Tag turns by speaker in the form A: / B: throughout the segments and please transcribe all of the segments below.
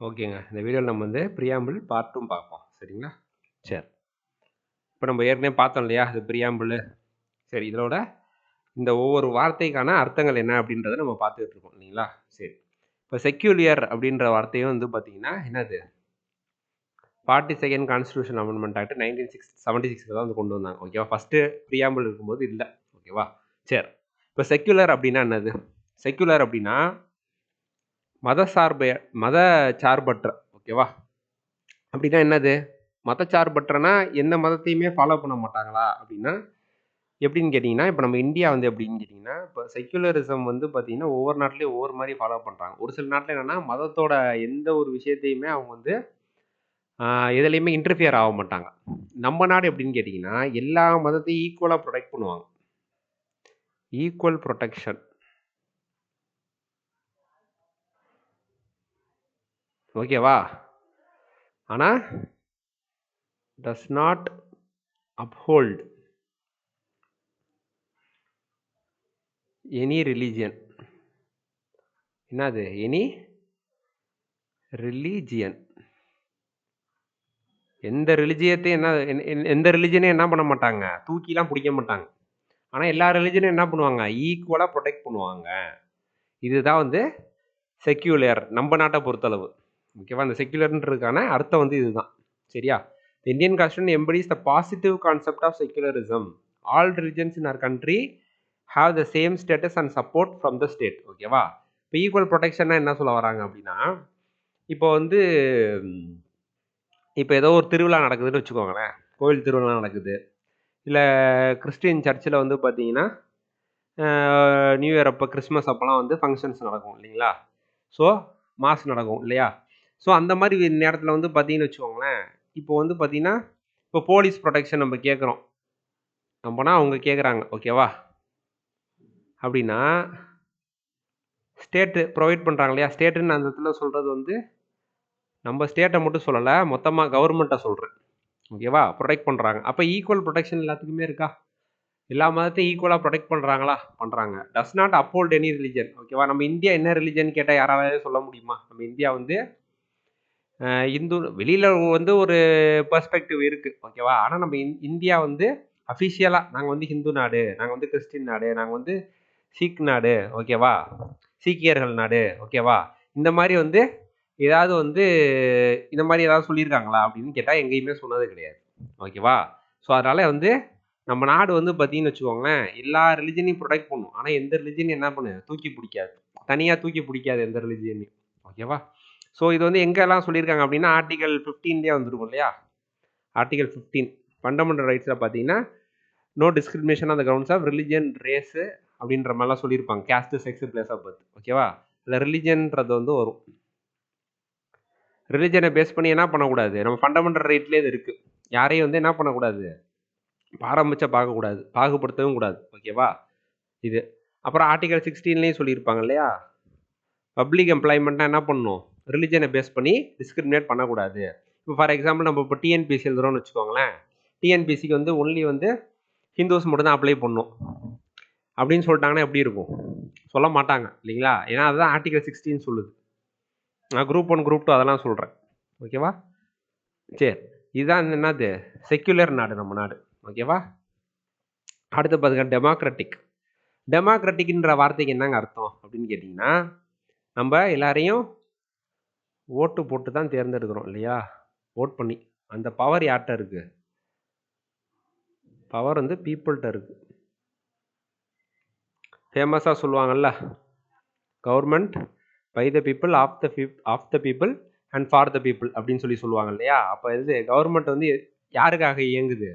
A: ஓகேங்க. இந்த வீடியோல நம்ம வந்து பிரியாம்பிள் பார்ட் 2 பார்ப்போம். சரிங்களா? சரி. இப்ப நம்ம ஏற்கனவே பார்த்தோம் இல்லையா? இது பிரியாம்பிள். சரி, இதோட இந்த ஒவ்வொரு வார்த்தைக்கான அர்த்தங்கள் என்ன அப்படின்றத நம்ம பார்த்துட்டு இருக்கோம் இல்லைங்களா? சரி. இப்ப செக்யூலியர் அப்படின்ற வார்த்தையும் வந்து பார்த்தீங்கன்னா, என்னது? 42nd கான்ஸ்டிடியூஷன் அமெண்ட்மென்ட் ஆக்ட் 1976ல தான் வந்து கொண்டு வந்தாங்க. ஓகேவா? ஃபர்ஸ்ட் பிரியாம்பிள் இருக்கும்போது இல்ல. ஓகேவா? சரி. இப்ப செக்யூலர் அப்படின்னா என்னது? செக்யூலர் அப்படின்னா மத சார்பற்ற. ஓகேவா? அப்படின்னா என்னது? மதச்சார்பற்றனா எந்த மதத்தையுமே ஃபாலோ பண்ண மாட்டாங்களா? அப்படின்னா, எப்படின்னு கேட்டீங்கன்னா, இப்ப நம்ம இந்தியா வந்து எப்படின்னு கேட்டீங்கன்னா, இப்ப செக்யுலரிசம் வந்து பார்த்தீங்கன்னா, ஒவ்வொரு நாட்டிலயும் ஒவ்வொரு மாரி ஃபாலோ பண்றாங்க. ஒரு சில நாட்ல என்னன்னா, மதத்தோட எந்த ஒரு விஷயத்தையுமே அவங்க வந்து எதுலயுமே இன்டர்ஃபியர் ஆக மாட்டாங்க. நம்ம நாடு எப்படின்னு கேட்டீங்கன்னா, எல்லா மதத்தையும் ஈக்குவலா புரொடெக்ட் பண்ணுவாங்க. Equal protection. ஓகேவா? ஆனா, does not uphold any religion. என்னது? Any religion. எந்த ரிலிஜியத்தையும் எந்த ரிலிஜனையும் என்ன பண்ண மாட்டாங்க, தூக்கிலாம் பிடிக்க மாட்டாங்க. ஆனா எல்லா ரிலிஜனையும் என்ன பண்ணுவாங்க, ஈக்குவலா ப்ரொடெக்ட் பண்ணுவாங்க. இதுதான் வந்து செக்யூலர் நம்ம நாட்டை பொறுத்தளவு. ஓகேவா? அந்த செக்யூலர்ன்றதுக்கான அர்த்தம் வந்து இதுதான். சரியா? The Indian Constitution embodies the positive concept of secularism. All religions in our country have the same status and support from the state. ஓகேவா? இப்போ ஈக்குவல் ப்ரொடெக்ஷன்னா என்ன சொல்ல வராங்க அப்படின்னா, இப்போ வந்து இப்போ ஏதோ ஒரு திருவிழா நடக்குதுன்னு வச்சுக்கோங்களேன். கோவில் திருவிழா நடக்குது. இல்ல கிறிஸ்டியன் சர்ச்சில் வந்து பார்த்தீங்கன்னா, நியூ இயர் அப்போ, கிறிஸ்மஸ் அப்போலாம் வந்து ஃபங்க்ஷன்ஸ் நடக்கும் இல்லைங்களா? ஸோ, மாஸ் நடக்கும் இல்லையா? ஸோ, அந்த மாரி நேரத்தில வந்து பார்த்தீங்கன்னு வச்சுக்கோங்களேன், இப்போ வந்து பார்த்தீங்கன்னா, இப்போ போலீஸ் ப்ரொடெக்ஷன் நம்ம கேட்குறோம். நம்பனா அவங்க கேட்குறாங்க. ஓகேவா? அப்படின்னா, ஸ்டேட்டு ப்ரொவைட் பண்றாங்க இல்லையா? ஸ்டேட்டுன்னு அந்த இடத்துல சொல்றது வந்து, நம்ம ஸ்டேட்ட மட்டும் சொல்லல, மொத்தமா கவர்மெண்ட்ட சொல்றேன். ஓகேவா? புரொடெக்ட் பண்றாங்க. அப்ப ஈக்குவல் புரொடெக்ஷன் எல்லாத்துக்குமே இருக்கா? எல்லா மதத்தையும் ஈக்குவலா புரொடெக்ட் பண்றாங்களா? பண்றாங்க. டஸ் நாட் அப்ஹோல்ட் எனி ரிலிஜன். ஓகேவா? நம்ம இந்தியா என்ன ரிலிஜன் கேட்டா யாராவது சொல்ல முடியுமா? நம்ம இந்தியா வந்து இந்து வெளியில வந்து ஒரு பெர்ஸ்பெக்டிவ் இருக்கு. ஓகேவா? ஆனா நம்ம இந்தியா வந்து அஃபிஷியலா நாங்க வந்து ஹிந்து நாடு, நாங்க வந்து கிறிஸ்டின் நாடு, நாங்க வந்து சீக் நாடு, ஓகேவா? சீக்கியர்கள் நாடு, ஓகேவா? இந்த மாரி வந்து ஏதாவது வந்து இந்த மாரி ஏதாவது சொல்லியிருக்காங்களா? அப்படின்னு கேட்டா எங்கேயுமே சொன்னது கிடையாது. ஓகேவா? ஸோ அதனால வந்து நம்ம நாடு வந்து பார்த்தீங்கன்னு வச்சுக்கோங்களேன், எல்லா ரிலிஜனையும் புரொடெக்ட் பண்ணும். ஆனா எந்த ரிலிஜனையும் என்ன பண்ணு தூக்கி பிடிக்காது. தனியா தூக்கி பிடிக்காது எந்த ரிலிஜனையும். ஓகேவா? ஸோ இது வந்து எங்கெல்லாம் சொல்லியிருக்காங்க அப்படின்னா, ஆர்டிகல் 15லயே வந்துருக்கும் இல்லையா? ஆர்டிகல் 15 ஃபண்டமெண்டல் ரைட்ஸ்ல பார்த்தீங்கன்னா, no discrimination on the grounds of religion, race அப்படின்ற மாதிரிலாம் சொல்லியிருப்பாங்க. Caste, sex, place of birth. ஓகேவா? இல்லை ரிலிஜன்ன்றது வந்து வரும். ரிலிஜனை பேஸ் பண்ணி என்ன பண்ணக்கூடாது, நம்ம ஃபண்டமெண்டல் ரைட்லேயே இது இருக்குது. யாரையும் வந்து என்ன பண்ணக்கூடாது, பாரம்பட்ச பார்க்கக்கூடாது, பாகுபடுத்தவும் கூடாது. ஓகேவா? இது அப்புறம் ஆர்டிகல் 16லேயும் சொல்லியிருப்பாங்க இல்லையா? பப்ளிக் எம்ப்ளாய்மெண்ட்னா என்ன பண்ணணும், ரிலிஜனை பேஸ் பண்ணி டிஸ்கிரிமினேட் பண்ணக்கூடாது. இப்போ ஃபார் எக்ஸாம்பிள் நம்ம இப்போ டிஎன்பிசி எழுதுறோம்னு வச்சுக்கோங்களேன். டிஎன்பிசிக்கு வந்து ஒன்லி வந்து ஹிந்துஸ் மட்டும் தான் அப்ளை பண்ணும் அப்படின்னு சொல்லிட்டாங்கன்னா எப்படி இருக்கும்? சொல்ல மாட்டாங்க இல்லைங்களா? ஏன்னா அதுதான் ஆர்டிகல் 16 சொல்லுது. நான் குரூப் 1 குரூப் 2 அதெல்லாம் சொல்கிறேன். ஓகேவா? சரி, இதுதான் என்னது செக்யுலர் நாடு நம்ம நாடு. ஓகேவா? அடுத்து பாருங்க டெமோக்ராட்டிக். டெமோக்ராட்டிக்ன்ற வார்த்தைக்கு என்னங்க அர்த்தம் அப்படின்னு கேட்டிங்கன்னா, நம்ம எல்லாரையும் ஓட்டு போட்டு தான் தேர்ந்தெடுக்கிறோம் இல்லையா? ஓட் பண்ணி. அந்த பவர் யார்கிட்ட இருக்கு? பவர் வந்து பீப்புள்கிட்ட இருக்கு. ஃபேமஸாக சொல்லுவாங்கல்ல, government by the people, of the people and for the people அப்படின்னு சொல்லுவாங்க இல்லையா? அப்போ இது கவர்மெண்ட் வந்து யாருக்காக இயங்குது?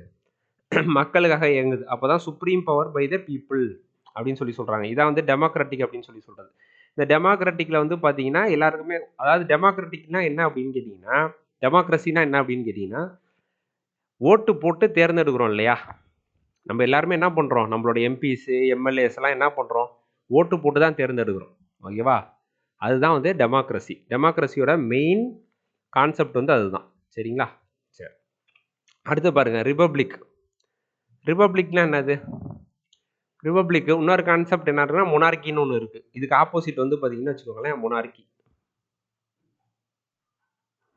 A: மக்களுக்காக இயங்குது. அப்போதான் supreme power by the people அப்படின்னு சொல்றாங்க. இதான் வந்து டெமோக்ராட்டிக் அப்படின்னு சொல்றது. இந்த டெமோக்ராட்டிக்ல வந்து பார்த்தீங்கன்னா எல்லாருக்குமே, அதாவது டெமோக்ராட்டிக்னா என்ன அப்படின்னு கேட்டிங்கன்னா, டெமோக்ரஸினா என்ன அப்படின்னு கேட்டிங்கன்னா, ஓட்டு போட்டு தேர்ந்தெடுக்கிறோம் இல்லையா? நம்ம எல்லாருமே என்ன பண்ணுறோம், நம்மளோட எம்பிஸ், எம்எல்ஏஸ் எல்லாம் என்ன பண்ணுறோம், ஓட்டு போட்டு தான் தேர்ந்தெடுக்கிறோம். ஓகேவா? அதுதான் வந்து டெமோக்ரஸி. டெமோக்ரஸியோட மெயின் கான்செப்ட் வந்து அதுதான். சரிங்களா? சரி, அடுத்து பாருங்க ரிபப்ளிக். ரிபப்ளிக்னா என்னது? ரிபப்ளிக் இன்னொரு கான்செப்ட் என்ன இருக்குன்னா, மொனார்க்கின்னு ஒன்று இருக்கு. இதுக்கு ஆப்போசிட் வந்து பார்த்தீங்கன்னா வச்சுக்கோங்களேன், மொனார்க்கி.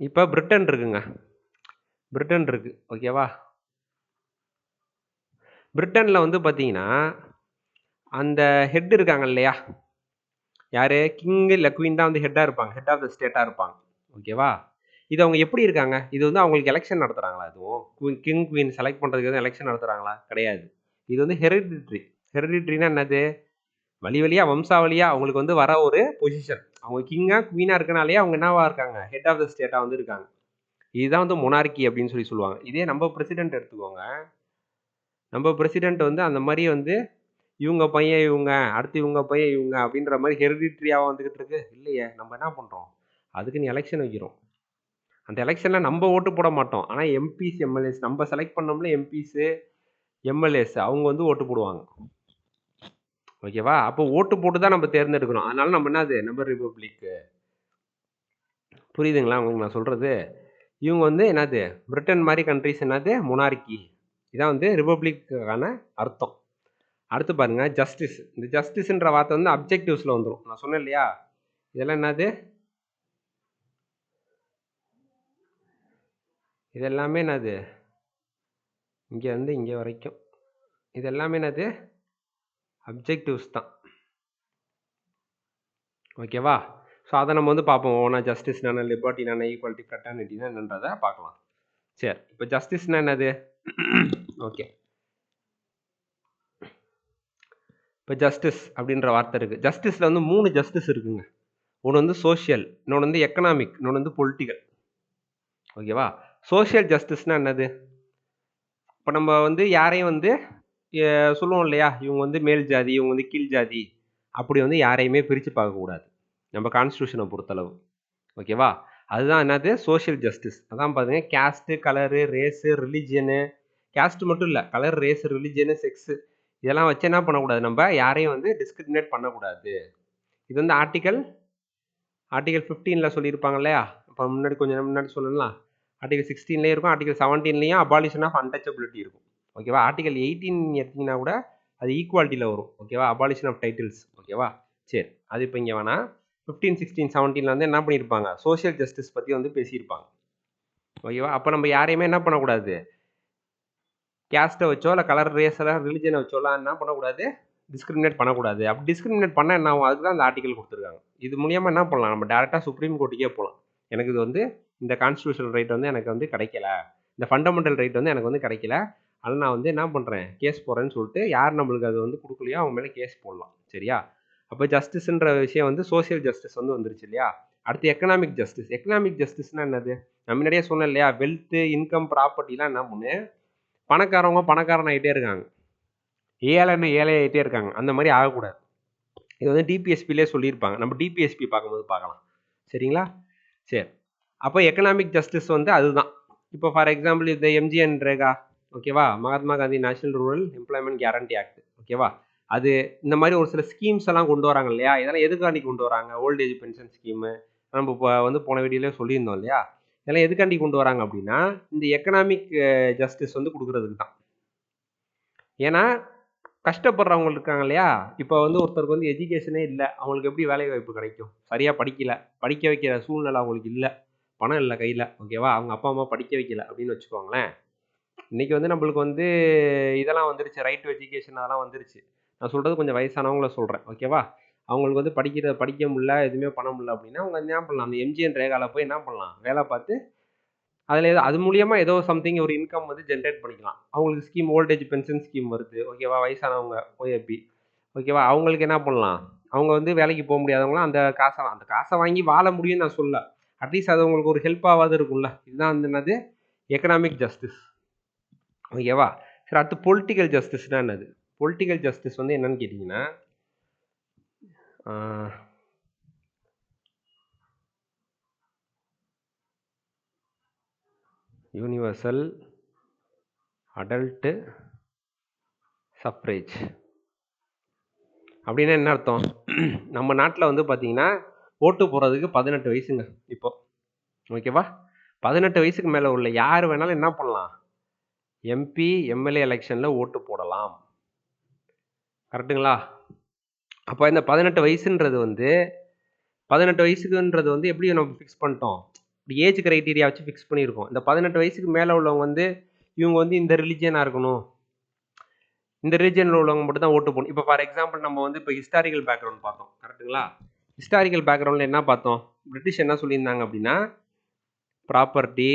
A: இப்போ பிரிட்டன் இருக்குங்க, பிரிட்டன் இருக்கு, ஓகேவா. பிரிட்டனில் வந்து பார்த்தீங்கன்னா அந்த ஹெட் இருக்காங்க இல்லையா, யார், கிங் இல்லை குவீன் தான் வந்து ஹெட்டாக இருப்பாங்க, ஹெட் ஆஃப் த ஸ்டேட்டாக இருப்பாங்க, ஓகேவா. இது அவங்க எப்படி இருக்காங்க, இது வந்து அவங்களுக்கு எலெக்ஷன் நடத்துகிறாங்களா, எதுவும் கிங் குவீன் செலக்ட் பண்ணுறதுக்கு எதுவும் எலெக்ஷன் நடத்துகிறாங்களா, கிடையாது. இது வந்து ஹெரிடிட்ரி. ஹெரிடிட்ரினா என்னது, வழி வழியாக வம்சாவளியாக அவங்களுக்கு வந்து வர ஒரு பொசிஷன். அவங்க கிங்காக குவீனாக இருக்கனாலே அவங்க என்னவா இருக்காங்க, ஹெட் ஆஃப் த ஸ்டேட்டாக வந்து இருக்காங்க. இதுதான் வந்து மொனார்கி அப்படின்னு சொல்லுவாங்க. இதே நம்ம பிரசிடென்ட் எடுத்துக்கோங்க, நம்ம பிரசிடென்ட் வந்து அந்த மாதிரி வந்து இவங்க பையன் இவங்க, அடுத்து இவங்க பையன் இவங்க அப்படின்ற மாதிரி ஹெரிடிட்ரியாக வந்துகிட்டு இருக்கு இல்லையே. நம்ம என்ன பண்ணுறோம், அதுக்குன்னு எலெக்ஷன் வைக்கிறோம். அந்த எலெக்ஷனில் நம்ம ஓட்டு போட மாட்டோம், ஆனால் எம்பிஸ் எம்எல்ஏஸ் நம்ம செலக்ட் பண்ணோம்ல, எம்பிஸு எம்எல்ஏஸ் அவங்க வந்து ஓட்டு போடுவாங்க, ஓகேவா. அப்போ ஓட்டு போட்டு தான் நம்ம தேர்ந்தெடுக்கணும். அதனால நம்ம என்னது, நம்ம ரிபப்ளிக். புரியுதுங்களா உங்களுக்கு நான் சொல்கிறது. இவங்க வந்து என்னது, பிரிட்டன் மாதிரி கண்ட்ரிஸ் என்னது, மொனார்கி. இதான் வந்து ரிபப்ளிக்கான அர்த்தம். அடுத்து பாருங்க, ஜஸ்டிஸ். இந்த ஜஸ்டிஸ்ன்ற வார்த்தை வந்து அப்ஜெக்டிவ்ஸில் வந்துடும். நான் சொன்னேன் இல்லையா, இதெல்லாம் என்னது, இதெல்லாமே என்னது, இங்கே வந்து இங்கே வரைக்கும் இது எல்லாமே என்னது, அப்ஜெக்டிவ்ஸ் தான், ஓகேவா. ஸோ அதை நம்ம வந்து பார்ப்போம், ஓனா ஜஸ்டிஸ்னா, லிபர்ட்டினா, ஈக்குவாலிட்டி, ஃப்ரெட்டர்னிட்டினா என்னன்றதை பார்க்கலாம். சரி, இப்போ ஜஸ்டிஸ்னா என்னது, ஓகே. இப்போ ஜஸ்டிஸ் அப்படின்ற வார்த்தை இருக்குது. ஜஸ்டிஸில் வந்து 3 ஜஸ்டிஸ் இருக்குங்க. ஒன்று வந்து சோஷியல், இன்னொன்று வந்து எக்கனாமிக், இன்னொன்று வந்து பொலிட்டிக்கல், ஓகேவா. சோஷியல் ஜஸ்டிஸ்னா என்னது, இப்போ நம்ம வந்து யாரையும் வந்து சொல்லுவோம் இல்லையா, இவங்க வந்து மேல் ஜாதி, இவங்க வந்து கீழ் ஜாதி, அப்படி வந்து யாரையுமே பிரித்து பார்க்கக்கூடாது நம்ம கான்ஸ்டியூஷனை பொறுத்தளவு, ஓகேவா. அதுதான் என்னது, சோஷியல் ஜஸ்டிஸ். அதான் பாருங்க, கேஸ்ட்டு, கலரு, ரேஸு, ரிலிஜியனு, கேஸ்ட் மட்டும் இல்லை, கலர், ரேஸ், ரிலிஜியனு, செக்ஸு, இதெல்லாம் வச்சு என்ன பண்ணக்கூடாது, நம்ம யாரையும் வந்து டிஸ்கிரிமினேட் பண்ணக்கூடாது. இது வந்து ஆர்டிகல் 15 சொல்லியிருப்பாங்க இல்லையா, இப்போ முன்னாடி கொஞ்சம் முன்னாடி சொல்லலாம். ஆர்டிகல் 16 இருக்கும், ஆர்டிகல் 17 அபாலிஷன் ஆஃப் அன்டச்சபிலிட்டி இருக்கும், ஓகேவா. ஆர்டிகல் 18 எடுத்தீங்கன்னா கூட அது ஈக்குவாலிட்டியில் வரும், ஓகேவா, அபாலிஷன் ஆஃப் டைட்டில்ஸ், ஓகேவா. சரி, அது இப்போ இங்கே வேணாம். 15, 16, 17 வந்து என்ன பண்ணியிருப்பாங்க, சோஷியல் ஜஸ்டிஸ் பற்றி வந்து பேசியிருப்பாங்க, ஓகேவா. அப்போ நம்ம யாரையுமே என்ன பண்ணக்கூடாது, கேஸ்ட்டை வச்சோ இல்லை கலர், ரேஸ், ரிலிஜனை வச்சோலாம் என்ன பண்ணக்கூடாது, டிஸ்கிரிமினேட் பண்ணக்கூடாது. அப்படி டிஸ்கிரிமினேட் பண்ணால் என்ன ஆகும், அதுக்கு தான் அந்த ஆர்டிகல் கொடுத்துருக்காங்க. இது மூலியமாக என்ன பண்ணலாம், நம்ம டேரெக்டாக சுப்ரீம் கோர்ட்டுக்கே போகலாம். எனக்கு இது வந்து இந்த கான்ஸ்டியூஷனல் ரைட் வந்து எனக்கு வந்து கிடைக்கல, இந்த ஃபண்டமெண்டல் ரைட் வந்து எனக்கு வந்து கிடைக்கல, அதனால் நான் வந்து என்ன பண்ணுறேன், கேஸ் போடுறேன்னு சொல்லிட்டு யார் நம்மளுக்கு அது வந்து கொடுக்கலையோ அவங்க மேலே கேஸ் போடலாம், சரியா. அப்போ ஜஸ்டிஸ்ன்ற விஷயம் வந்து சோஷியல் ஜஸ்டிஸ் வந்து வந்துருச்சு இல்லையா. அடுத்து எக்கனாமிக் ஜஸ்டிஸ். எக்கனாமிக் ஜஸ்டிஸ்னால் என்னது, நான் முன்னாடியே சொன்னேன் இல்லையா, வெல்த்து, இன்கம், ப்ராப்பர்ட்டிலாம் என்ன பண்ணு, பணக்காரவங்க பணக்காரன் ஆகிட்டே இருக்காங்க, ஏழைன்னு ஏழை ஆகிட்டே இருக்காங்க, அந்த மாதிரி ஆகக்கூடாது. இது வந்து டிபிஎஸ்பிலே சொல்லியிருப்பாங்க, நம்ம டிபிஎஸ்பி பார்க்கும்போது பார்க்கலாம், சரிங்களா. சரி, அப்போ எக்கனாமிக் ஜஸ்டிஸ் வந்து அதுதான். இப்போ ஃபார் எக்ஸாம்பிள் இந்த எம்ஜிஎன் ரேகா, ஓகேவா, Mahatma Gandhi national rural employment guarantee act, ஓகேவா. அது இந்த மாதிரி ஒரு சில ஸ்கீம்ஸ் எல்லாம் கொண்டு வராங்க இல்லையா, இதெல்லாம் எதுக்காண்டி கொண்டு வராங்க, ஓல்ட் ஏஜ் பென்ஷன் ஸ்கீமு, நம்ம இப்போ வந்து போன வீடியோலேயே சொல்லியிருந்தோம் இல்லையா, இதெல்லாம் எதுக்காண்டி கொண்டு வராங்க அப்படின்னா இந்த எக்கனாமிக் ஜஸ்டிஸ் வந்து கொடுக்கறதுக்கு தான். ஏன்னா கஷ்டப்படுறவங்க இருக்காங்க இல்லையா, இப்போ வந்து ஒருத்தருக்கு வந்து எஜுகேஷனே இல்லை, அவங்களுக்கு எப்படி வேலை வாய்ப்பு கிடைக்கும், சரியாக படிக்கல, படிக்க வைக்கிற சூழ்நிலை அவங்களுக்கு இல்லை, பணம் இல்லை கையில், ஓகேவா, அவங்க அப்பா அம்மா படிக்க வைக்கல அப்படின்னு வச்சுக்கோங்களேன். இன்றைக்கி வந்து நம்மளுக்கு வந்து இதெல்லாம் வந்துருச்சு, ரைட் டு எஜுகேஷன் அதெல்லாம் வந்துருச்சு. நான் சொல்கிறது கொஞ்சம் வயசானவங்கள சொல்கிறேன், ஓகேவா. அவங்களுக்கு வந்து படிக்க முடியல, எதுவுமே பண்ண முடியல அப்படின்னா அவங்க என்ன பண்ணலாம், அந்த எம்ஜிஎன் ரேகாவில் போய் என்ன பண்ணலாம், வேலை பார்த்து அதில் ஏதோ அது மூலியமாக ஏதோ சம்திங் ஒரு இன்கம் வந்து ஜென்ரேட் பண்ணிக்கலாம். அவங்களுக்கு ஸ்கீம், ஓல்டேஜ் பென்ஷன் ஸ்கீம் வருது, ஓகேவா, வயசானவங்க ஓஏபி, ஓகேவா, அவங்களுக்கு என்ன பண்ணலாம், அவங்க வந்து வேலைக்கு போக முடியாதவங்களாம் அந்த காசை வாங்கி வாழ முடியும்னு நான் சொல்ல, அட்லீஸ்ட் அது உங்களுக்கு ஒரு ஹெல்ப்பாவது இருக்கும்ல. இதுதான் வந்து என்னது, எக்கனாமிக் ஜஸ்டிஸ், ஓகேவா. சரி, அடுத்து பொலிட்டிக்கல் ஜஸ்டிஸ்னா என்னது, பொலிட்டிக்கல் ஜஸ்டிஸ் வந்து என்னன்னு கேட்டிங்கன்னா யூனிவர்சல் அடல்ட்டு சஃப்ரேஜ் அப்படின்னா என்ன அர்த்தம், நம்ம நாட்டில் வந்து பார்த்தீங்கன்னா ஓட்டு போடுறதுக்கு 18 வயசுங்க இப்போ, ஓகேவா. 18 வயசுக்கு மேலே உள்ள யார் வேணாலும் என்ன பண்ணலாம், எம்பி எம்எல்ஏ எலெக்ஷனில் ஓட்டு போடலாம், கரெக்டுங்களா. அப்போ இந்த 18 வயசுன்றது வந்து 18 வயசுக்குன்றது வந்து எப்படி நம்ம ஃபிக்ஸ் பண்ணிட்டோம், ஏஜ் கிரைட்டீரியா வச்சு ஃபிக்ஸ் பண்ணியிருக்கோம். இந்த 18 வயசுக்கு மேலே உள்ளவங்க வந்து இவங்க வந்து இந்த ரிலிஜியனாக இருக்கணும், இந்த ரிலிஜியனில் உள்ளவங்க மட்டும் தான் ஓட்டு போடணும். இப்போ ஃபார் எக்ஸாம்பிள் நம்ம வந்து இப்போ ஹிஸ்டாரிக்கல் பேக்ரவுண்ட் பார்த்தோம், கரெக்டுங்களா? ஹிஸ்டாரிக்கல் பேக்ரவுண்டில் என்ன பார்த்தோம்? பிரிட்டிஷ் என்ன சொல்லியிருந்தாங்க அப்படின்னா, ப்ராப்பர்ட்டி,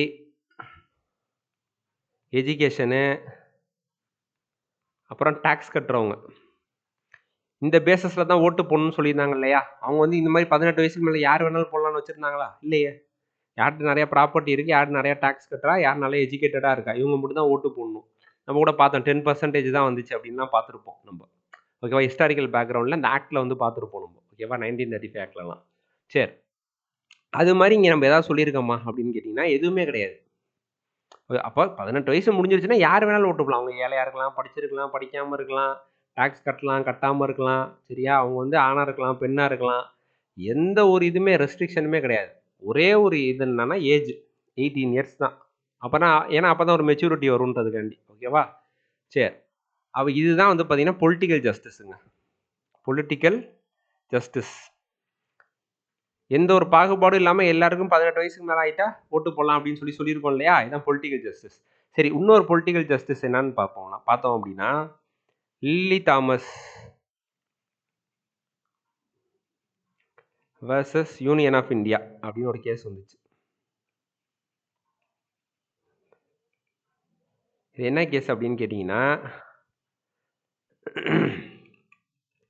A: எஜுகேஷனு, அப்புறம் டேக்ஸ் கட்டுறவங்க, இந்த பேசஸில் தான் ஓட்டு போடணும்னு சொல்லியிருந்தாங்க இல்லையா? அவங்க வந்து இந்த மாதிரி 18 வயசுக்கு மேலே யார் வேணாலும் போடலான்னு வச்சுருந்தாங்களா? இல்லையே. யார்கிட்ட நிறைய ப்ராப்பர்ட்டி இருக்குது, யார் நிறைய டேக்ஸ் கட்டுறா, யார் நல்லா எஜுகேட்டடாக இருக்கா, இவங்க மட்டும் தான் ஓட்டு போடணும். நம்ம கூட பார்த்தோம் 10% தான் வந்துச்சு அப்படின்லாம் பார்த்துருப்போம் நம்ம. ஓகேவா? ஹிஸ்டாரிக்கல் பேக்ரவுண்டில் இந்த ஆக்டில் வந்து பார்த்துருப்போம் நம்ம. ஓகேவா? 1935 ஆக்ட்லலாம். சரி, அது மாதிரி இங்கே நம்ம ஏதாவது சொல்லியிருக்கோமா அப்படின்னு கேட்டிங்கன்னா எதுவுமே கிடையாது. அப்போ 18 வயசு முடிஞ்சிருச்சுன்னா யார் வேணாலும் ஓட்டு போடலாம். அவங்க ஏழையாக இருக்கலாம், படிச்சிருக்கலாம், படிக்காமல் இருக்கலாம், டேக்ஸ் கட்டலாம், கட்டாமல் இருக்கலாம், சரியா? அவங்க வந்து ஆணாக இருக்கலாம், பெண்ணாக இருக்கலாம், எந்த ஒரு இதுவுமே ரெஸ்ட்ரிக்ஷனுமே கிடையாது. ஒரே ஒரு இது என்னன்னா ஏஜ் 18 இயர்ஸ் தான். அப்போனா ஏன்னா அப்போ தான் ஒரு மெச்சூரிட்டி வரும்ன்றதுக்காண்டி. ஓகேவா? சரி, இதுதான் வந்து பார்த்தீங்கன்னா பொலிட்டிக்கல் ஜஸ்டிஸுங்க. பொலிட்டிக்கல் ஜஸ்டிஸ் எந்த ஒரு பாகுபாடும் இல்லாமல் எல்லாருக்கும் 18 வயசுக்கு மேலே ஆகிட்டா ஓட்டு போடலாம் அப்படின்னு சொல்லியிருக்கோம் இல்லையா? இதுதான் பொலிட்டிக்கல் ஜஸ்டிஸ். சரி, இன்னொரு பொலிட்டிக்கல் ஜஸ்டிஸ் என்னன்னு பார்த்தோம் அப்படின்னா, Lily Thomas versus Union of India அப்படின்னு ஒரு கேஸ் வந்துச்சு. இது என்ன கேஸ் அப்படின்னு கேட்டிங்கன்னா,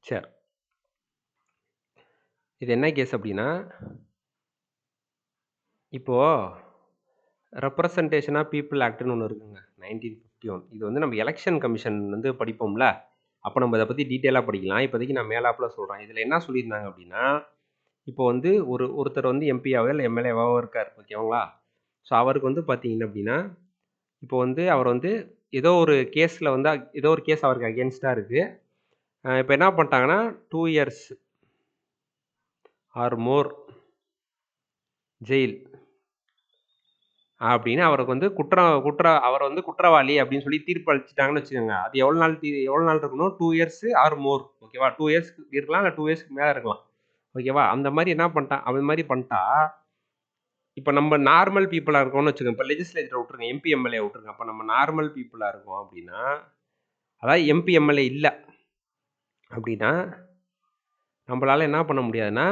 A: சரி, இது என்ன கேஸ் அப்படின்னா, இப்போது ரெப்ரசன்டேஷன் ஆஃப் பீப்புள் ஆக்ட்னு ஒன்று இருக்குங்க, 1951. இது வந்து நம்ம எலெக்ஷன் கமிஷன் வந்து படிப்போம்ல, அப்போ நம்ம இதை பற்றி டீட்டெயிலாக படிக்கலாம். இப்போதைக்கு நான் மேலாப்பில் சொல்கிறேன். இதில் என்ன சொல்லியிருந்தாங்க அப்படின்னா, இப்போ வந்து ஒருத்தர் வந்து எம்பியாவோ இல்லை எம்எல்ஏவாவோ இருக்கார், ஓகேங்களா? ஸோ அவருக்கு வந்து பார்த்தீங்கன்னா அப்படின்னா, இப்போ வந்து அவர் வந்து ஏதோ ஒரு கேஸில் வந்து ஏதோ ஒரு கேஸ் அவருக்கு அகேன்ஸ்டாக இருக்குது. இப்போ என்ன பண்ணிட்டாங்கன்னா 2 years ஆர் மோர் ஜெயில் அப்படின்னு அவருக்கு வந்து அவரை வந்து குற்றவாளி அப்படின்னு சொல்லி தீர்ப்பு அளிச்சிட்டாங்கன்னு வச்சுக்கோங்க. அது எவ்வளோ நாள் இருக்கணும்? 2 years ஆர் மோர். ஓகேவா? 2 years இருக்கலாம், இல்லை 2 yearsக்கு மேலே இருக்கலாம். ஓகேவா? அந்த மாதிரி என்ன பண்ணிட்டான், அவன் மாதிரி பண்ணிட்டா, இப்போ நம்ம நார்மல் பீப்புளாக இருக்கோம்னு வச்சுக்கோங்க. இப்போ லெஜிஸ்லேட்டர் விட்டுருங்க, எம்பி எம்எல்ஏ விட்டுருங்க. அப்போ நம்ம நார்மல் பீப்புளாக இருக்கோம் அப்படின்னா, அதாவது எம்பி எம்எல்ஏ இல்லை அப்படின்னா, நம்மளால் என்ன பண்ண முடியாதுன்னா,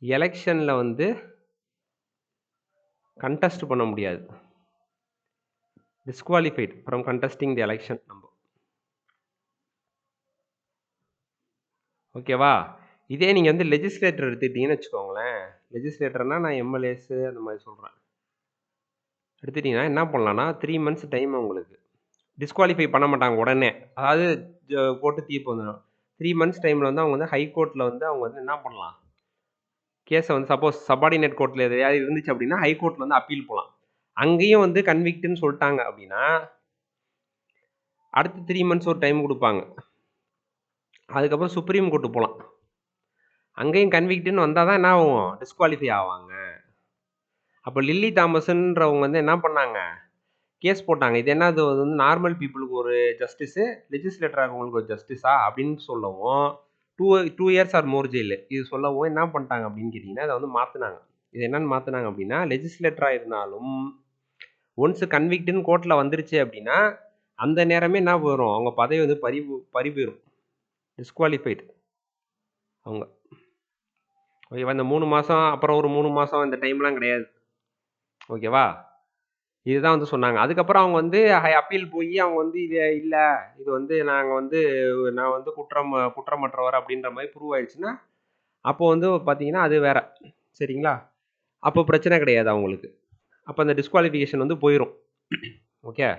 A: எலெக்ஷனில் வந்து கண்டெஸ்ட் பண்ண முடியாது. Disqualified from contesting the election நம்ம. ஓகேவா? இதே நீங்கள் வந்து லெஜிஸ்லேட்டர் எடுத்துக்கிட்டீங்கன்னு வச்சுக்கோங்களேன். லெஜிஸ்லேட்டர்னால் நான் எம்எல்ஏஸு அந்த மாதிரி சொல்கிறேன். எடுத்துட்டிங்கன்னா என்ன பண்ணலான்னா 3 months டைம் உங்களுக்கு. டிஸ்குவாலிஃபை பண்ண மாட்டாங்க உடனே, அதாவது கோர்ட்டு தீர்ப்பு வந்துடும். 3 months டைமில் வந்து அவங்க வந்து ஹை கோர்ட்டில் வந்து அவங்க வந்து என்ன பண்ணலாம், கேஸை வந்து சப்போஸ் சப்பார்டினேட் கோர்ட்டில் எதையாவது இருந்துச்சு அப்படின்னா ஹை கோர்ட்டில் வந்து அப்பீல் போகலாம். அங்கேயும் வந்து கன்விக்ட்டுன்னு சொல்லிட்டாங்க அப்படின்னா அடுத்து 3 months ஒரு டைம் கொடுப்பாங்க. அதுக்கப்புறம் சுப்ரீம் கோர்ட்டு போகலாம். அங்கேயும் கன்விக்ட்டுன்னு வந்தால் தான் என்ன ஆகும், டிஸ்குவாலிஃபை ஆவாங்க. அப்போ லில்லி தாமஸ்ன்றவங்க வந்து என்ன பண்ணாங்க, கேஸ் போட்டாங்க. இது என்னது வந்து நார்மல் பீப்புளுக்கு ஒரு ஜஸ்டிஸு, லெஜிஸ்லேட்டர் இருக்கவங்களுக்கு ஒரு ஜஸ்டிஸா அப்படின்னு சொல்லவும் 2 years ஆர் மோர் ஜெயிலு இது சொல்லவும் என்ன பண்ணிட்டாங்க அப்படின்னு கேட்டிங்கன்னா அதை வந்து மாற்றினாங்க. இது என்னன்னு மாற்றினாங்க அப்படின்னா, லெஜிஸ்லேட்டராக இருந்தாலும் ஒன்ஸ் கன்விக்ட்டுன்னு கோர்ட்டில் வந்துருச்சு அப்படின்னா அந்த நேரமே என்ன வரும், அவங்க பதவி வந்து பறிபோயிடும், டிஸ்குவாலிஃபைடு அவங்க. ஓகேவா? இந்த 3 மாதம் அப்புறம் ஒரு 3 மாதம் இந்த டைம்லாம் கிடையாது. ஓகேவா? இதுதான் வந்து சொன்னாங்க. அதுக்கப்புறம் அவங்க வந்து அப்பீல் போய் அவங்க வந்து இது இல்லை, இது வந்து நான் வந்து குற்றமற்றவர் அப்படின்ற மாதிரி ப்ரூவ் ஆயிடுச்சுன்னா அப்போ வந்து பார்த்தீங்கன்னா அது வேற, சரிங்களா? அப்போ பிரச்சனை கிடையாது அவங்களுக்கு. அப்போ அந்த டிஸ்குவாலிஃபிகேஷன் வந்து போயிடும். ஓகே,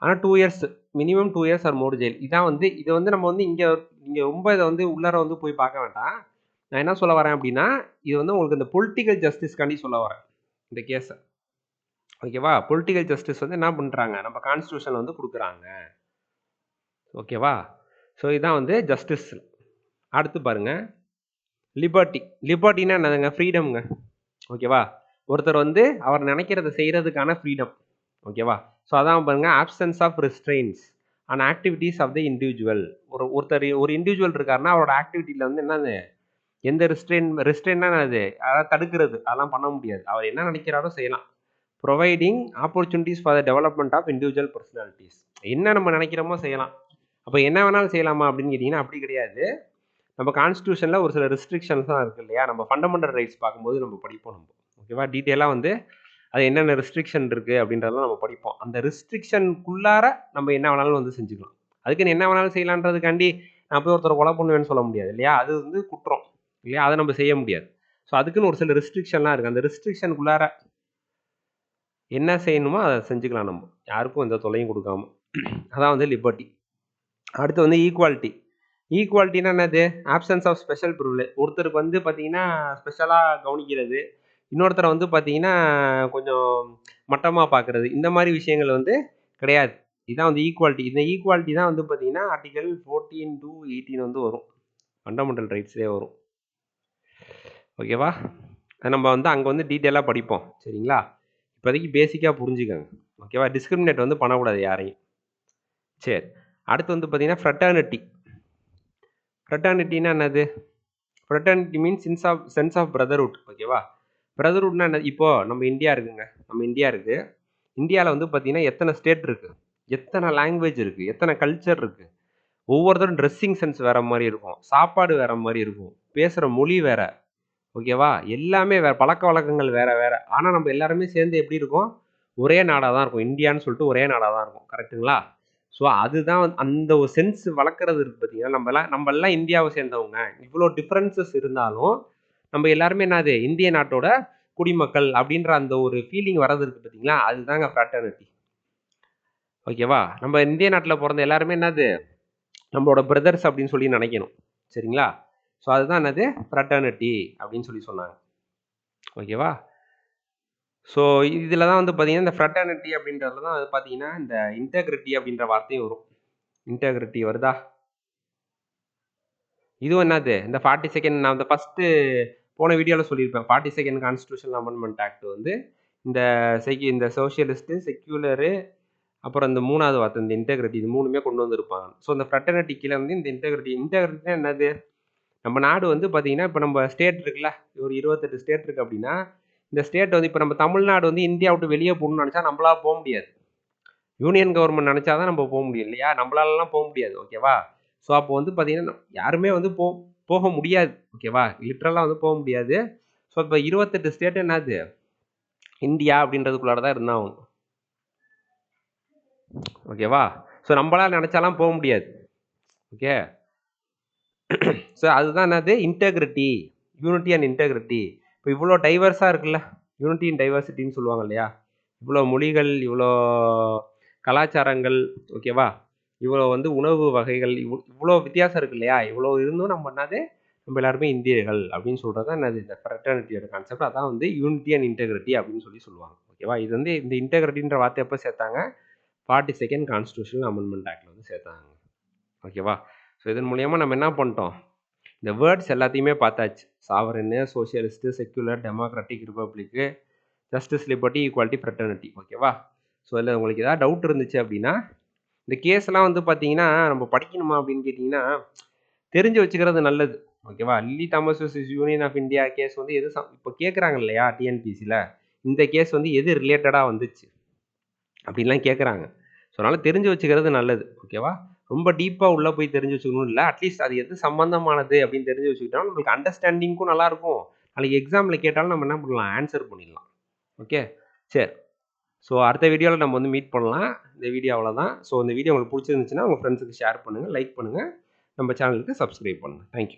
A: ஆனால் 2 years மினிமம் 2 years ஆர் மோர் ஜெயில். இதான் வந்து இதை வந்து நம்ம வந்து இங்கே ரொம்ப இதை வந்து உள்ளார வந்து போய் பார்க்க வேண்டாம். நான் என்ன சொல்ல வரேன் அப்படின்னா, இது வந்து உங்களுக்கு இந்த பொலிட்டிக்கல் ஜஸ்டிஸ்காண்டி சொல்ல வரேன் இந்த கேஸை. ஓகேவா? பொலிட்டிக்கல் ஜஸ்டிஸ் வந்து என்ன பண்ணுறாங்க, நம்ம கான்ஸ்டியூஷனில் வந்து கொடுக்குறாங்க. ஓகேவா? ஸோ இதுதான் வந்து ஜஸ்டிஸ். அடுத்து பாருங்கள், லிபர்ட்டி. லிபர்ட்டினா என்னதுங்க? ஃப்ரீடம்ங்க. ஓகேவா? ஒருத்தர் வந்து அவர் நினைக்கிறத செய்கிறதுக்கான ஃப்ரீடம். ஓகேவா? ஸோ அதான் பாருங்கள், absence of restraints and activities of the individual. ஒரு இண்டிவிஜுவல் இருக்காருன்னா அவரோட ஆக்டிவிட்டியில் வந்து என்னது, எந்த ரெஸ்ட்ரெயின்னா அது அதாவது தடுக்கிறது அதெல்லாம் பண்ண முடியாது. அவர் என்ன நினைக்கிறாரோ செய்யலாம். Providing opportunities for the development of individual personalities. என்ன நம்ம நினைக்கிறோமோ செய்யலாம். அப்போ என்ன வேணாலும் செய்யலாமா அப்படின்னு கேட்டிங்கன்னா அப்படி கிடையாது. நம்ம கான்ஸ்டியூஷனில் ஒரு சில ரெஸ்ட்ரிக்ஷன்ஸ் தான் இருக்குது இல்லையா? நம்ம ஃபண்டமெண்டல் ரைட்ஸ் பார்க்கும்போது நம்ம படிப்போம் நம்ம. ஓகேவா? டீட்டெயிலாக வந்து அது என்னென்ன ரெஸ்ட்ரிக்ஷன் இருக்குது அப்படின்றதெல்லாம் நம்ம படிப்போம். அந்த ரெஸ்ட்ரிக்ஷனுக்குள்ளார நம்ம என்ன வேணாலும் வந்து செஞ்சுக்கலாம். அதுக்குன்னு என்ன வேணாலும் செய்யலான்றதுக்காண்டி நான் போய் ஒருத்தரை கொலை பண்ணுவேன்னு சொல்ல முடியாது இல்லையா? அது வந்து குற்றம் இல்லையா? அதை நம்ம செய்ய முடியாது. ஸோ அதுக்குன்னு ஒரு சில ரெஸ்ட்ரிக்ஷன்லாம் இருக்குது. அந்த ரெஸ்ட்ரிக்ஷனுக்குள்ளார என்ன செய்யணுமோ அதை செஞ்சுக்கலாம் நம்ம. யாருக்கும் எந்த தொல்லையும் கொடுக்காம. அதான் வந்து லிபர்ட்டி. அடுத்து வந்து ஈக்குவாலிட்டி. ஈக்குவாலிட்டினா என்னது? Absence of special privilege. ஒருத்தருக்கு வந்து பார்த்தீங்கன்னா ஸ்பெஷலாக கவனிக்கிறது, இன்னொருத்தரை வந்து பார்த்தீங்கன்னா கொஞ்சம் மட்டமாக பார்க்குறது, இந்த மாதிரி விஷயங்கள் வந்து கிடையாது. இதுதான் வந்து ஈக்குவாலிட்டி. இந்த ஈக்குவாலிட்டி தான் வந்து பார்த்தீங்கன்னா ஆர்டிகல் 14 to 18 வந்து வரும். ஃபண்டமெண்டல் ரைட்ஸ்லேயே வரும். ஓகேவா? அது நம்ம வந்து அங்கே வந்து டீட்டெயிலாக படிப்போம். சரிங்களா? இப்போதைக்கு பேசிக்காக புரிஞ்சுக்கோங்க. ஓகேவா? டிஸ்கிரிமினேட் வந்து பண்ணக்கூடாது யாரையும். சரி. அடுத்து வந்து பார்த்தீங்கன்னா ஃப்ரெட்டர்னிட்டி. ஃப்ரெட்டர்னிட்டினா என்னது? Fraternity means sense of brotherhood. ஓகேவா? பிரதர்ஹுட்னா என்ன? இப்போ நம்ம இந்தியா இருக்குங்க. நம்ம இந்தியா இருக்குது. இந்தியாவில் வந்து பார்த்தீங்கன்னா எத்தனை ஸ்டேட் இருக்குது, எத்தனை லாங்குவேஜ் இருக்குது, எத்தனை கல்ச்சர் இருக்குது. ஒவ்வொருத்தரும் ட்ரெஸ்ஸிங் சென்ஸ் வேறு மாதிரி இருக்கும், சாப்பாடு வேறு மாதிரி இருக்கும், பேசுகிற மொழி வேறு. ஓகேவா? எல்லாமே வேறு, பழக்க வழக்கங்கள் வேறு வேறு. ஆனால் நம்ம எல்லாருமே சேர்ந்து எப்படி இருக்கும்? ஒரே நாடாக தான் இருக்கும். இந்தியான்னு சொல்லிட்டு ஒரே நாடாக தான் இருக்கும். கரெக்டுங்களா? ஸோ அதுதான் அந்த ஒரு சென்ஸ் வளர்க்குறது இருக்குது பார்த்தீங்கன்னா. நம்மளாம் இந்தியாவை சேர்ந்தவங்க. இவ்வளோ டிஃப்ரென்சஸ் இருந்தாலும் நம்ம எல்லாருமே என்னது? இந்திய நாட்டோட குடிமக்கள் அப்படின்ற அந்த ஒரு ஃபீலிங் வர்றது இருக்குது பார்த்தீங்களா? அதுதாங்க ஃப்ராட்டர்னிட்டி. ஓகேவா? நம்ம இந்திய நாட்டில் பிறந்த எல்லாருமே என்னது? நம்மளோட பிரதர்ஸ் அப்படின்னு சொல்லி நினைக்கணும். சரிங்களா? ஸோ அதுதான் என்னது? ஃப்ராட்டர்னிட்டி அப்படின்னு சொல்லி சொன்னாங்க. ஓகேவா? ஸோ இதில் தான் வந்து பார்த்தீங்கன்னா இந்த ஃப்ராட்டர்னிட்டி அப்படின்றதுல தான் வந்து பார்த்தீங்கன்னா இந்த இன்டெகிரிட்டி அப்படின்ற வார்த்தையும் வரும். இன்டெகிரிட்டி வருதா? இதுவும் என்னது? இந்த 42nd நான் இந்த ஃபஸ்ட்டு போன வீடியோவில் சொல்லியிருப்பேன். 42nd கான்ஸ்டியூஷனல் அமெண்ட்மெண்ட் ஆக்ட் வந்து இந்த சோஷியலிஸ்ட்டு, செக்யூலரு, அப்புறம் இந்த 3வது வார்த்தை இந்த இன்டெகிரிட்டி, இது 3மே கொண்டு வந்திருப்பாங்க. ஸோ இந்த ஃப்ராட்டர்னிட்டி கீழே வந்து இந்த இன்டெகிரிட்டினா என்னது? நம்ம நாடு வந்து பார்த்தீங்கன்னா இப்போ நம்ம ஸ்டேட் இருக்குல்ல, ஒரு 28 ஸ்டேட் இருக்குது அப்படின்னா, இந்த ஸ்டேட் வந்து இப்போ நம்ம தமிழ்நாடு வந்து இந்தியா விட்டு வெளியே போகணும்னு நினச்சா நம்மளால போக முடியாது. யூனியன் கவர்மெண்ட் நினச்சா தான் நம்ம போக முடியும் இல்லையா? நம்மளாலலாம் போக முடியாது. ஓகேவா? ஸோ அப்போ வந்து பார்த்தீங்கன்னா யாருமே வந்து போக முடியாது. ஓகேவா? லிட்ரலாக வந்து போக முடியாது. ஸோ இப்போ 28 ஸ்டேட் என்னது? இந்தியா அப்படின்றதுக்குள்ளார தான் இருந்தாகணும். ஓகேவா? ஸோ நம்மளால நினச்சாலாம் போக முடியாது. ஓகே. ஸோ அதுதான் என்னது? Integrity, unity and integrity. இப்போ இவ்வளோ டைவர்ஸாக இருக்குல்ல, யூனிட்டி அண்ட் டைவர்சிட்டின்னு சொல்லுவாங்க இல்லையா? இவ்வளோ மொழிகள், இவ்வளோ கலாச்சாரங்கள், ஓகேவா? இவ்வளோ வந்து உணவு வகைகள், இவ்வளோ வித்தியாசம் இருக்கு இல்லையா? இவ்வளோ இருந்தும் நம்ம என்னது? நம்ம எல்லாருமே இந்தியர்கள் அப்படின்னு சொல்கிறது தான் என்னது? இந்த ஃப்ரெட்டர்னிட்டியோட கான்செப்ட். அதான் வந்து யூனிட்டி அண்ட் இன்டெகிரிட்டி அப்படின்னு சொல்லி சொல்லுவாங்க. ஓகேவா? இது வந்து இந்த இன்டெகிரிட்டின்ற வார்த்தை எப்போ சேர்த்தாங்க? 42nd கான்ஸ்டியூஷனல் அமெண்ட்மெண்ட் ஆக்டில் வந்து சேர்த்தாங்க. ஓகேவா? ஸோ இதன் மூலியமாக நம்ம என்ன பண்ணிட்டோம்? இந்த வேர்ட்ஸ் எல்லாத்தையுமே பார்த்தாச்சு. Sovereign, socialist, secular, democratic, republic, justice, liberty, equality, fraternity. ஓகேவா? ஸோ இதில் உங்களுக்கு ஏதாவது டவுட் இருந்துச்சு அப்படின்னா, இந்த கேஸ்லாம் வந்து பார்த்தீங்கன்னா நம்ம படிக்கணுமா அப்படின்னு கேட்டிங்கன்னா, தெரிஞ்சு வச்சுக்கிறது நல்லது. ஓகேவா? Lily Thomas versus Union of India case வந்து எது இப்போ கேட்குறாங்க இல்லையா டிஎன்பிசியில், இந்த கேஸ் வந்து எது ரிலேட்டடாக வந்துச்சு அப்படின்லாம் கேட்குறாங்க. ஸோ அதனால் தெரிஞ்சு வச்சுக்கிறது நல்லது. ஓகேவா? ரொம்ப டீப்பாக உள்ளே போய் தெரிஞ்சு வச்சுக்கணும் இல்லை. அட்லீஸ்ட் அது எது சம்மந்தமானது அப்படின்னு தெரிஞ்சு வச்சுக்கிட்டோம்னா நம்மளுக்கு அண்டர்ஸ்டாண்டிங்க்கும் நல்லாயிருக்கும். நாளைக்கு எக்ஸாமில் கேட்டாலும் நம்ம என்ன பண்ணலாம்? ஆன்சர் பண்ணிடலாம். ஓகே. சரி. ஸோ அடுத்த வீடியோவில் நம்ம வந்து மீட் பண்ணலாம். இந்த வீடியோ அவ்வளோதான். ஸோ இந்த வீடியோ உங்களுக்கு பிடிச்சிருந்துச்சுன்னா உங்கள் ஃப்ரெண்ட்ஸுக்கு ஷேர் பண்ணுங்கள், லைக் பண்ணுங்கள், நம்ம சேனலுக்கு சப்ஸ்கிரைப் பண்ணுங்கள். தேங்க்யூ.